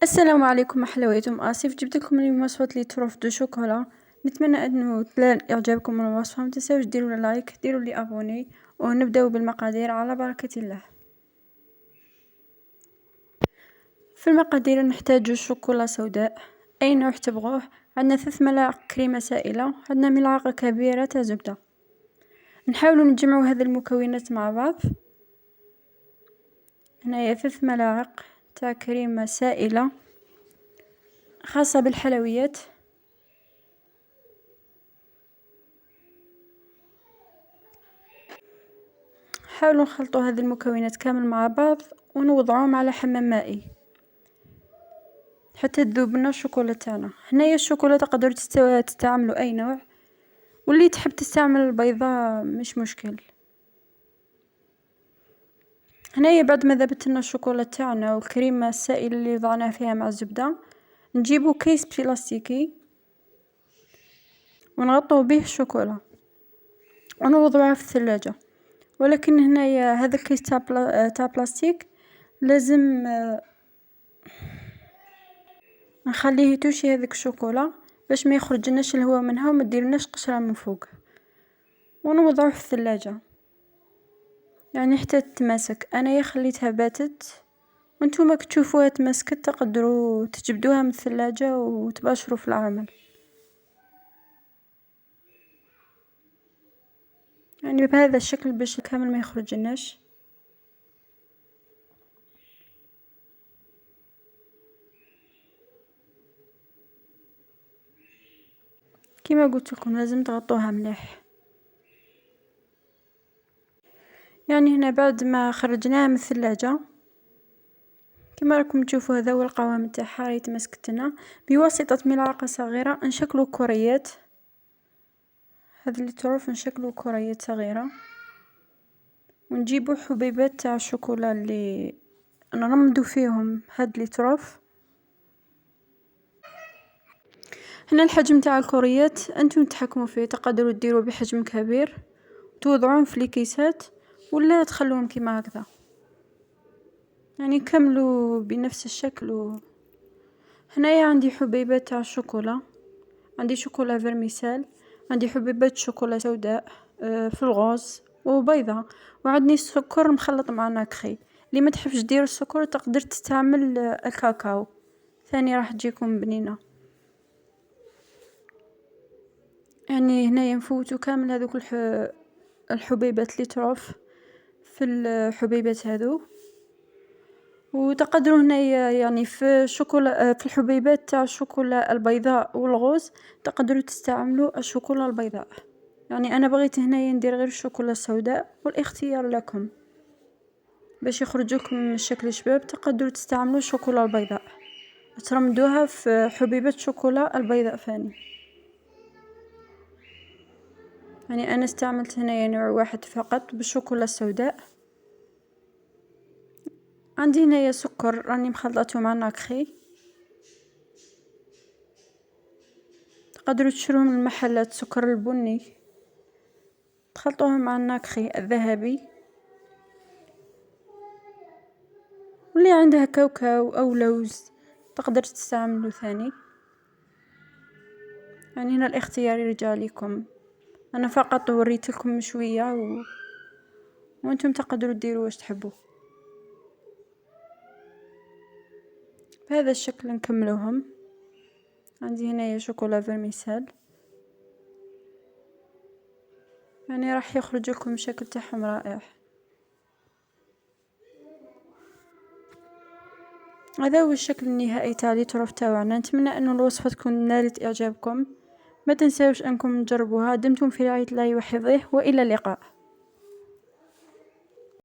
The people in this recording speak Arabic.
السلام عليكم حلويتم، اسف جبت لكم اليوم وصفة لي تروف دو شوكولا. نتمنى انه تنال اعجابكم الوصفة. متنساوش ديروا لايك، ديروا لي ابوني، ونبداو بالمقادير على بركة الله. في المقادير نحتاج شوكولا سوداء اي نوع تبغوه. عندنا 3 ملاعق كريمة سائلة، عندنا ملعقة كبيرة تاع زبدة. نحاولوا نجمعوا هذه المكونات مع بعض. هنايا 3 ملاعق تاع كريمة سائلة خاصة بالحلويات. حاولوا نخلطوا هذه المكونات كامل مع بعض ونوضعوهم على حمام مائي حتى تذوب لنا الشوكولا تاعنا. هنايا الشوكولا تقدروا تستعملوا اي نوع، واللي تحب تستعمل البيضاء مش مشكل. هنايا بعد ما ذابت لنا الشوكولا تاعنا والكريمه السائله اللي وضعناها فيها مع الزبده، نجيبوا كيس بلاستيكي ونغطوا به الشوكولا ونوضعوها في الثلاجه. ولكن هنايا هذا الكيس تاع بلاستيك لازم نخليه يتوشي هذيك الشوكولا باش ما يخرجلناش الهواء منها وما ديرلناش قشره من فوق، ونوضعوه في الثلاجه يعني حتى تتماسك. انايا خليتها باتت، وانتوما كتشوفوها تماسكت تقدروا تجبدوها من الثلاجه وتباشروا في العمل. يعني بهذا الشكل باش كامل ما يخرجلناش. كيما قلت لكم لازم تغطوها مليح. يعني هنا بعد ما خرجناها من الثلاجه كما راكم تشوفوا هذا هو القوام تاعها، راهي تمسكتنا. بواسطه ملعقه صغيره نشكلوا كريات. هذا اللي تعرف نشكلوا كريات صغيره، ونجيبوا حبيبات تاع الشوكولا اللي نرمدوا فيهم هاد اللي تعرف. هنا الحجم تاع الكريات انتم تحكموا فيه، تقدروا ديروا بحجم كبير توضعون في الكيسات ولا تخلوهم كيما هكذا، يعني كملوا بنفس الشكل. هنايا عندي حبيبات تاع الشوكولا، عندي شوكولا فيرميسال، عندي حبيبات شوكولا سوداء في الغوز وبيضة، وعندي سكر مخلط مع ناكخي. اللي ما تحبش دير السكر تقدر تستعمل الكاكاو ثاني راح تجيكم بنينه. يعني هنايا نفوتوا كامل هذوك الحبيبات اللي تعرف في الحبيبات هذو. وتقدروا هنايا يعني في الشوكولا في الحبيبات تاع الشوكولا البيضاء والغوز تقدروا تستعملوا الشوكولا البيضاء. يعني انا بغيت هنايا ندير غير الشوكولا السوداء، والاختيار لكم. باش يخرج لكم من الشكل شباب تقدروا تستعملوا الشوكولا البيضاء، ترمدوها في حبيبات شوكولا البيضاء ثاني. يعني انا استعملت هنايا نوع واحد فقط بالشوكولا السوداء. عندي هنايا سكر راني مخلطته مع ناكخي، تقدروا تشروه من المحلات سكر البني تخلطوه مع الناكخي الذهبي. واللي عندها كاوكاو او لوز تقدر تستعملوا ثاني. يعني هنا الاختيار يرجع لكم، انا فقط وريت لكم شويه وانتم تقدروا ديروا واش تحبوا. بهذا الشكل نكملوهم. عندي هنايا شوكولا فيرميسال، يعني راح يخرج لكم شكل تاعهم رائع. هذا هو الشكل النهائي تاع لي تروف تاعنا. نتمنى ان الوصفه تكون نالت اعجابكم. ما تنساوش انكم تجربوها. دمتم في رعايه الله وحفظه، والى اللقاء.